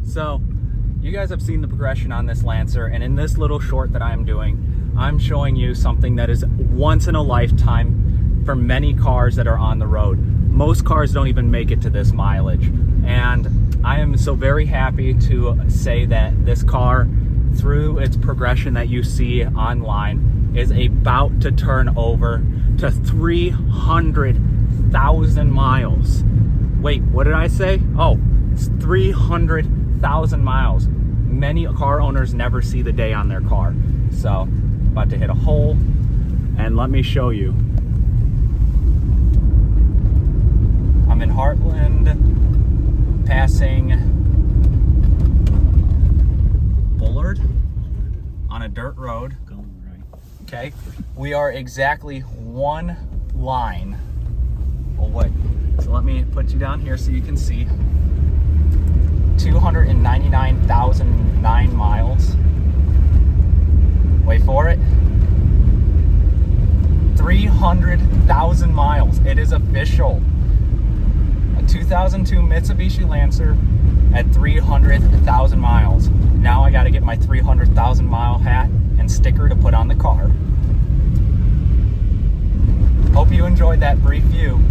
So you guys have seen the progression on this Lancer, and in this little short that I'm doing, I'm showing you something that is once in a lifetime for many cars that are on the road. Most cars don't even make it to this mileage, and I am so very happy to say that this car, through its progression that you see online, is about to turn over to 300,000 miles. Wait, what did I say? Oh, it's 300,000 miles. Many car owners never see the day on their car. So, about to hit a hole, and let me show you. I'm in Heartland, passing Bullard on a dirt road. Going right. Okay, we are exactly one line away. So let me put you down here so you can see. 299,009 miles. Wait for it. 300,000 miles. It is official. A 2002 Mitsubishi Lancer at 300,000 miles. Now I got to get my 300,000 mile hat and sticker to put on the car. Hope you enjoyed that brief view.